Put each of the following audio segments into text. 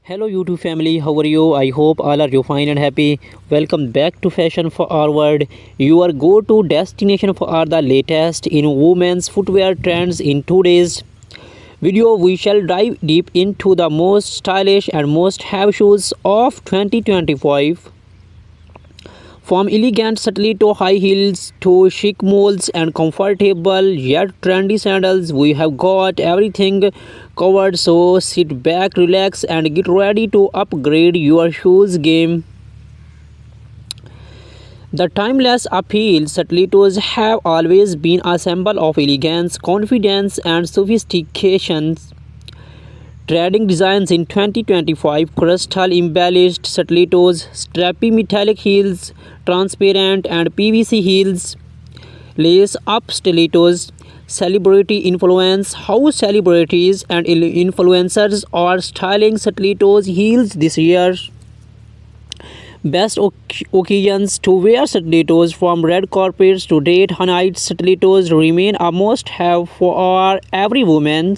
Hello YouTube family, how are you? I hope all are you fine and happy. Welcome back to Fashion Forward, your go-to destination for all the latest in women's footwear trends. In today's video, we shall dive deep into the most stylish and most have shoes of 2025. From elegant stiletto high heels to chic molds and comfortable yet trendy sandals, we have got everything covered. So sit back, relax, and get ready to upgrade your shoes game. The timeless appeal stilettos have always been a symbol of elegance, confidence, and sophistication. Trading designs in 2025: crystal embellished stilettos, strappy metallic heels, transparent and PVC heels, lace up stilettos. Celebrity influence: how celebrities and influencers are styling stilettos heels this year. Best occasions to wear stilettos: from red carpets to date nights, stilettos remain a must have for every woman.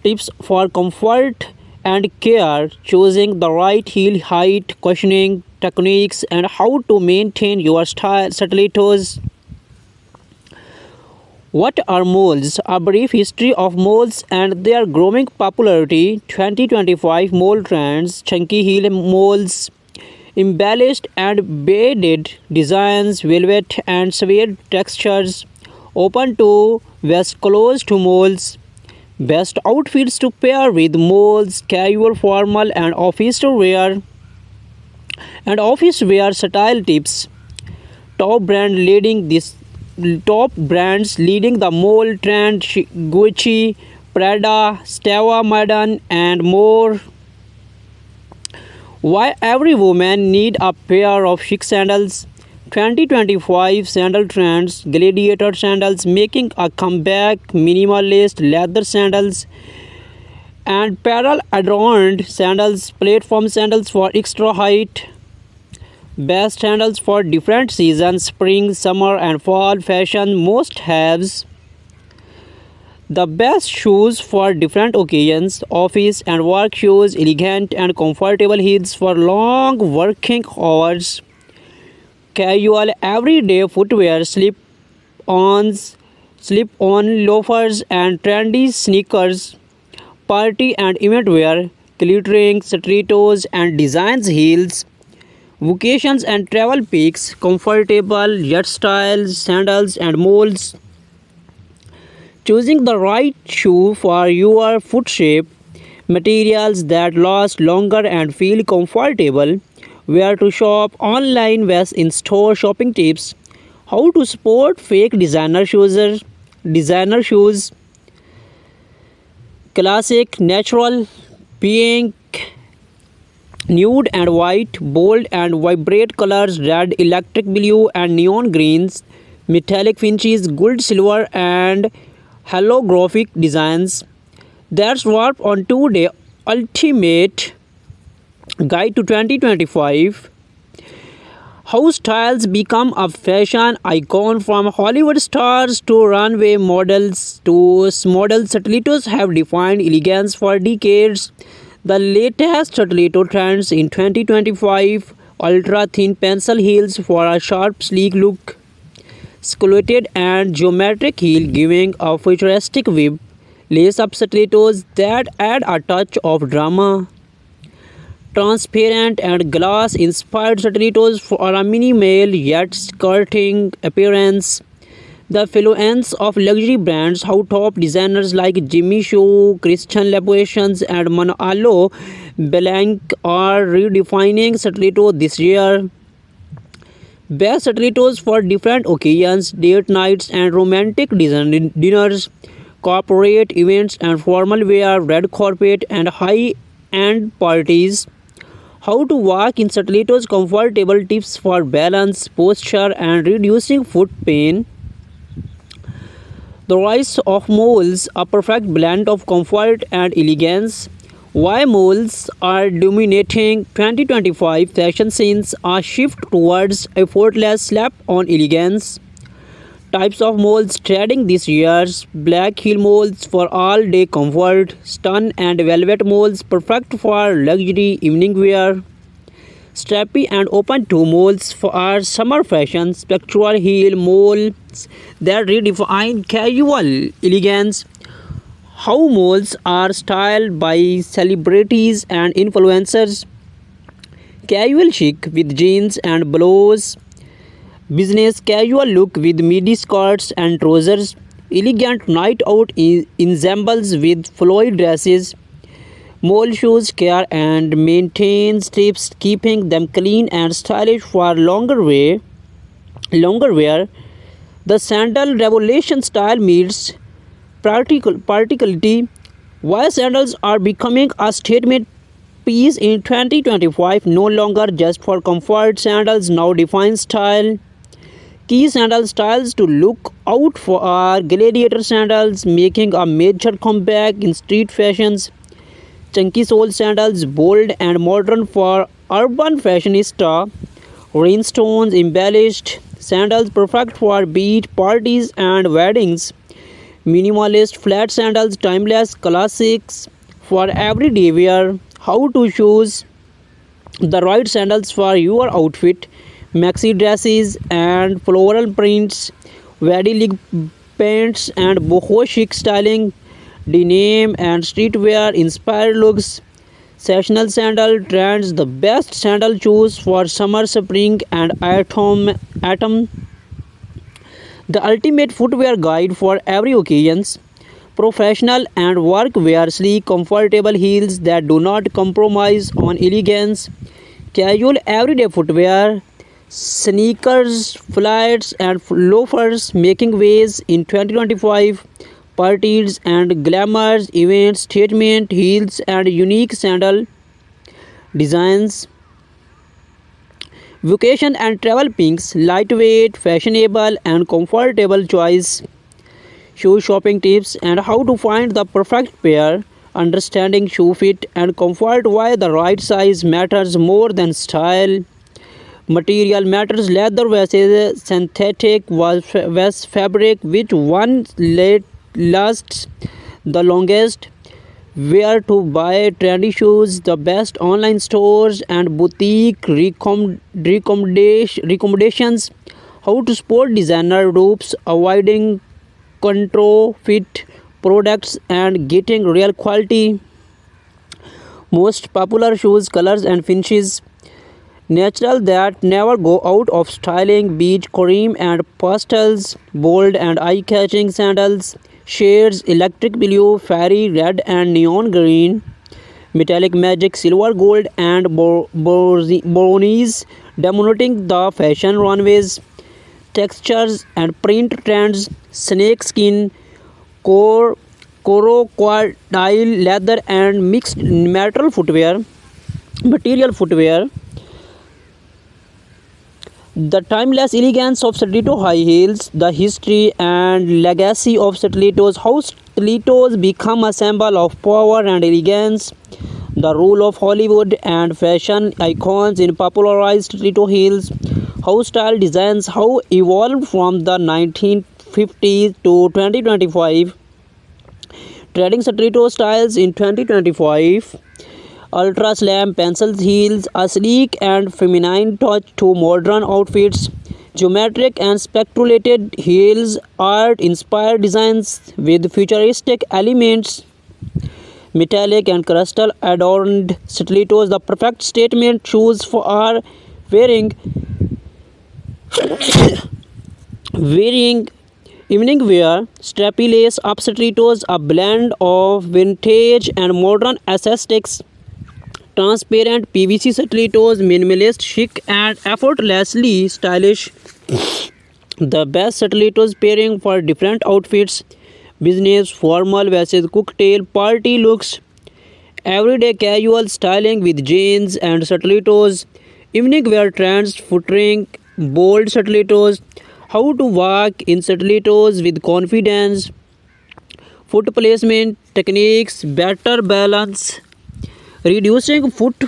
Tips for comfort and care: choosing the right heel height, cushioning techniques, and how to maintain your stilettos. What are molds? A brief history of molds and their growing popularity. 2025 mold trends: chunky heel molds, embellished and beaded designs, velvet and suede textures, open to vest, closed to molds. Best outfits to pair with molds: casual, formal, and office wear. And office wear style tips: top brand leading this top brands leading the mold trend: Gucci, Prada, Stella Madden, and more. Why every woman need a pair of chic sandals? 2025 sandal trends: gladiator sandals making a comeback, minimalist leather sandals, and pearl adorned sandals, platform sandals for extra height. Best sandals for different seasons: spring, summer, and fall fashion must haves. The best shoes for different occasions: office and work shoes, elegant and comfortable heels for long working hours. Casual everyday footwear: slip-on loafers and trendy sneakers. Party and event wear: glittering stilettos and designs heels. Vacations and travel picks: comfortable yet stylish sandals and molds. Choosing the right shoe for your foot shape, materials that last longer and feel comfortable. Where to shop: online vs in-store shopping tips. How to spot fake designer shoes. Classic, natural, pink, nude and white, bold and vibrant colors: red, electric blue, and neon greens. Metallic finishes: gold, silver, and holographic designs. That's what on today ultimate guide to 2025. How styles become a fashion icon: from Hollywood stars to runway models to model stilettos have defined elegance for decades. The latest stiletto trends in 2025: ultra thin pencil heels for a sharp sleek look, sculpted and geometric heel giving a futuristic whip, lace up stilettos that add a touch of drama, transparent and glass inspired stilettos for a minimal yet skirting appearance. The influence of luxury brands: how top designers like Jimmy Choo, Christian Louboutin, and Manolo Blahnik are redefining stiletto this year. Best stilettos for different occasions: date nights and romantic dinners, corporate events and formal wear, red carpet and high-end parties. How to walk in stilettos: comfortable tips for balance, posture, and reducing foot pain. The rise of moles: a perfect blend of comfort and elegance. Why moles are dominating 2025 fashion scenes: a shift towards effortless slap-on elegance. Types of moles trending this year's black heel moles for all day comfort, stun and velvet moles perfect for luxury evening wear, strappy and open toe moles for our summer fashion, spectral heel moles that redefine casual elegance. How moles are styled by celebrities and influencers, casual chic with jeans and blouse, business casual look with midi skirts and trousers, elegant night out ensembles with flowy dresses. Mole shoes care and maintains tips, keeping them clean and stylish for longer wear. The sandal revolution style meets practicality. Why sandals are becoming a statement piece in 2025, no longer just for comfort. Sandals now define style. Key sandal styles to look out for are gladiator sandals, making a major comeback in street fashions. Chunky sole sandals, bold and modern for urban fashionista. Rhinestones embellished sandals, perfect for beach parties and weddings. Minimalist flat sandals, timeless classics for everyday wear. How to choose the right sandals for your outfit. Maxi dresses and floral prints, very leg pants and boho chic styling, denim and streetwear inspired looks. Sessional sandal trends, the best sandal shoes for summer, spring, and autumn. The ultimate footwear guide for every occasions. Professional and work wear, sleek, comfortable heels that do not compromise on elegance. Casual everyday footwear, sneakers, flats, and loafers making waves in 2025. Parties and glamours events, statement heels, and unique sandal designs. Vacation and travel pinks, lightweight, fashionable, and comfortable choice. Shoe shopping tips and how to find the perfect pair. Understanding shoe fit and comfort, why the right size matters more than style. Material matters, leather versus synthetic was fabric, which one lasts the longest. Where to buy trendy shoes, the best online stores and boutique recommendations. How to sport designer ropes, avoiding counterfeit products and getting real quality. Most popular shoes, colors and finishes. Natural that never go out of styling, beach cream and pastels, bold and eye-catching sandals, shades electric blue, fairy red and neon green, metallic magic silver gold and brownies, dominating the fashion runways. Textures and print trends, snake skin, crocodile leather and mixed material footwear. The timeless elegance of stiletto high heels, the history and legacy of stilettos, how stilettos become a symbol of power and elegance, the role of Hollywood and fashion icons in popularized stiletto heels, how style designs how evolved from the 1950s to 2025, trading stiletto styles in 2025. Ultra slam pencil heels, a sleek and feminine touch to modern outfits. Geometric and speculated heels, art inspired designs with futuristic elements. Metallic and crystal adorned stilettos, the perfect statement shoes for our wearing wearing evening wear. Strappy lace up stilettos, a blend of vintage and modern aesthetics. Transparent PVC stilettos, minimalist, chic, and effortlessly stylish. The best stilettos pairing for different outfits. Business, formal versus cocktail party looks. Everyday casual styling with jeans and stilettos. Evening wear trends featuring bold stilettos. How to walk in stilettos with confidence. Foot placement techniques, better balance. Reducing foot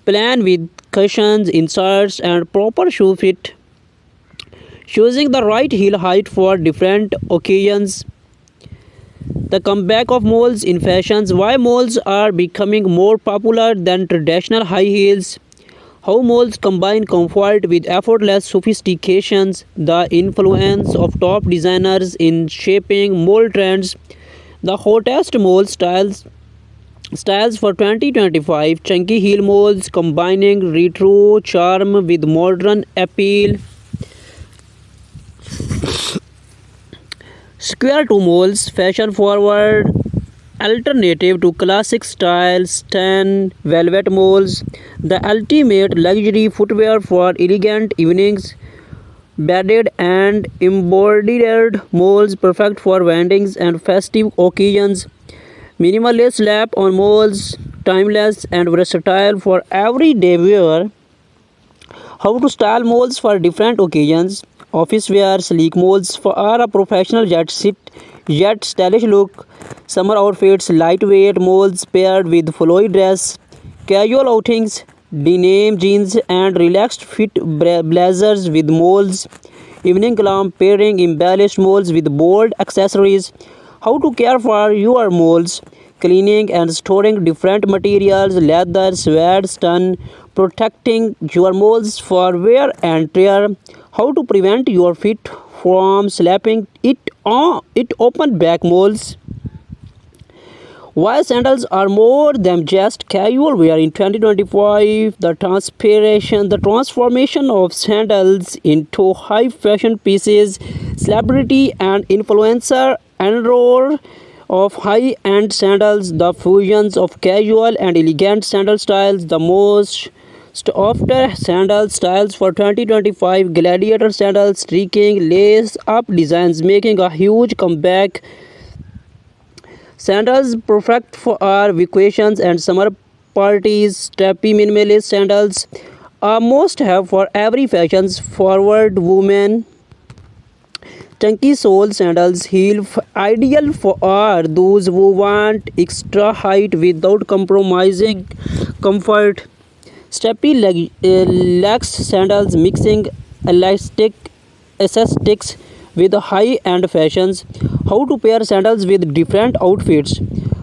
plan with cushions, inserts, and proper shoe fit. choosing the right heel height for different occasions. The comeback of moles in fashions. Why moles are becoming more popular than traditional high heels. How moles combine comfort with effortless sophistications. The influence of top designers in shaping mole trends. The hottest mole styles for 2025. Chunky heel moles combining retro charm with modern appeal. Square toe moles, fashion forward alternative to classic style tan velvet moles, the ultimate luxury footwear for elegant evenings. Beaded and embroidered moles perfect for weddings and festive occasions. Minimalist slap on moles, timeless and versatile for everyday wear. How to style moles for different occasions. Office wear sleek moles for a professional yet stylish look. Summer outfits lightweight moles paired with flowy dress. Casual outings denim jeans and relaxed fit blazers with moles. Evening glam pairing embellished moles with bold accessories. How to care for your moles. Cleaning and storing different materials, leather, suede, stun, protecting your moles for wear and tear. How to prevent your feet from slapping it open back moles. Why sandals are more than just casual wear in 2025. The transformation of sandals into high fashion pieces. Celebrity and influencer enroll of high-end sandals, the fusions of casual and elegant sandal styles, the most after sandal styles for 2025. Gladiator sandals, streaking lace-up designs making a huge comeback. Sandals perfect for our vacations and summer parties. Strappy minimalist sandals are must have for every fashions forward woman. Chunky sole sandals ideal for are those who want extra height without compromising comfort. Strappy legs sandals mixing elastic aesthetics with high-end fashions. How to pair sandals with different outfits.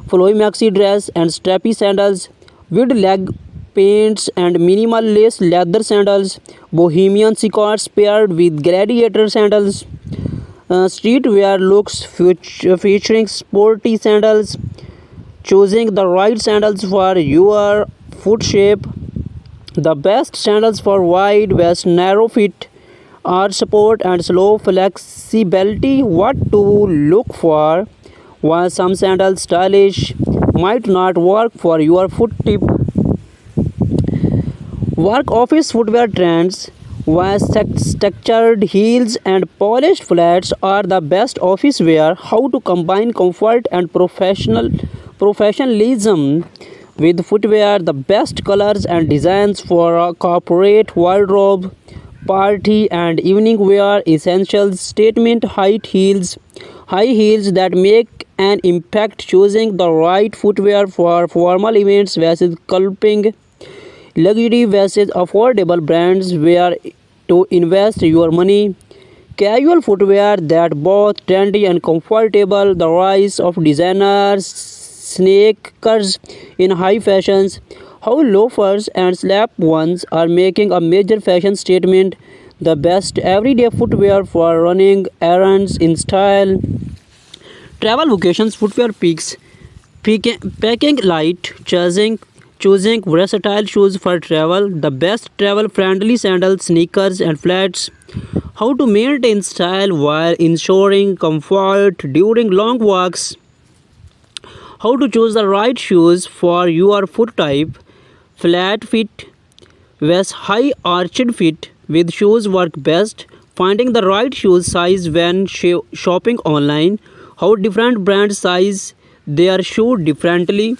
Flowy maxi dress and strappy sandals. With leg paints and minimal lace leather sandals. Bohemian scarves paired with gladiator sandals. Streetwear looks featuring sporty sandals. Choosing the right sandals for your foot shape. The best sandals for wide waist, narrow fit, arch support and slow flexibility. What to look for. While some sandals stylish might not work for your foot tip. Work office footwear trends. While structured heels and polished flats are the best office wear. How to combine comfort and professionalism with footwear. The best colors and designs for a corporate wardrobe, party and evening wear essentials. Statement height heels. High heels that make an impact. Choosing the right footwear for formal events versus sculpting. Luxury versus affordable brands where to invest your money. Casual footwear that both trendy and comfortable. The rise of designers sneakers in high fashions. How loafers and slap-ons are making a major fashion statement. The best everyday footwear for running errands in style. Travel vacations footwear picks. Packing light, choosing versatile shoes for travel, the best travel friendly sandals, sneakers, and flats. How to maintain style while ensuring comfort during long walks. How to choose the right shoes for your foot type. Flat fit vs high arched fit with shoes work best. Finding the right shoe size when shopping online. How different brands size their shoe differently.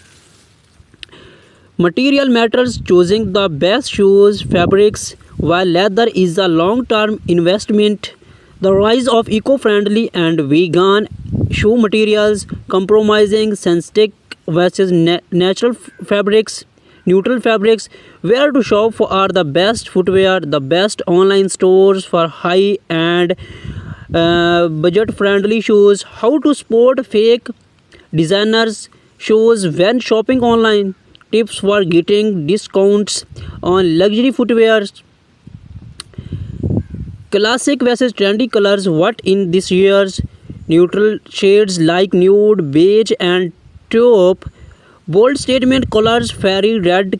Material matters, choosing the best shoes, fabrics, while leather is a long-term investment. The rise of eco-friendly and vegan shoe materials, compromising synthetic versus natural fabrics. neutral fabrics. Where to shop for are the best footwear, the best online stores for high and budget friendly shoes. How to spot fake designers shoes when shopping online. Tips for getting discounts on luxury footwear. Classic versus trendy colors. What in this year's neutral shades like nude, beige, and taupe. Bold statement colors: fairy red,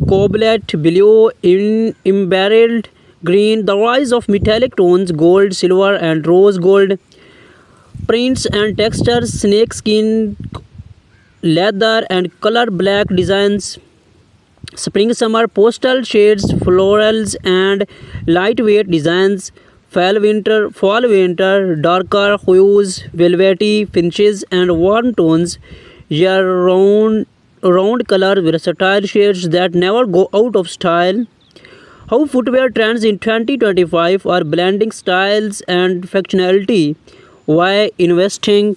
cobalt blue, in emerald green. The rise of metallic tones: gold, silver, and rose gold. Prints and textures: snakeskin, leather, and color black designs. Spring summer pastel shades, florals, and lightweight designs. Fall winter darker hues, velvety finishes, and warm tones. Year round color versatile shades that never go out of style. How footwear trends in 2025 are blending styles and functionality. Why investing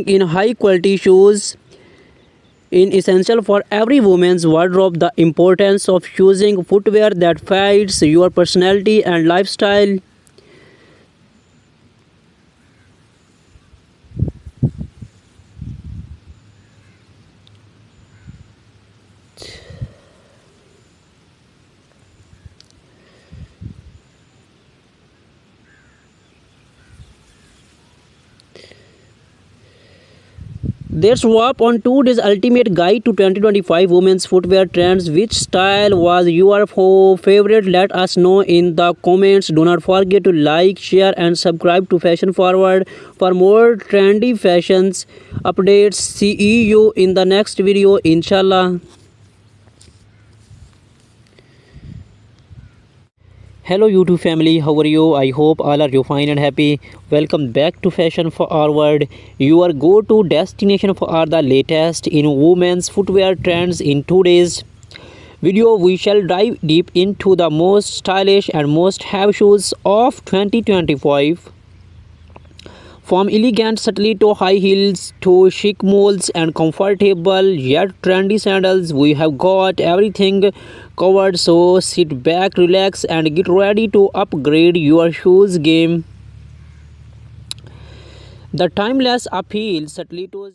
in high quality shoes in essential for every woman's wardrobe. The importance of choosing footwear that fits your personality and lifestyle. There's swap on 2 days ultimate guide to 2025 women's footwear trends. Which style was your favorite? Let us know in the comments. Do not forget to like, share, and subscribe to Fashion Forward for more trendy fashions updates. See you in the next video, inshallah. Hello YouTube family, how are you? I hope all are you fine and happy. Welcome back to Fashion Forward, your go-to destination for the latest in women's footwear trends. In today's video, we shall dive deep into the most stylish and most have shoes of 2025. From elegant stiletto high heels to chic molds and comfortable yet trendy sandals, we have got everything covered. So sit back, relax, and get ready to upgrade your shoes game. The timeless appeal stilettos.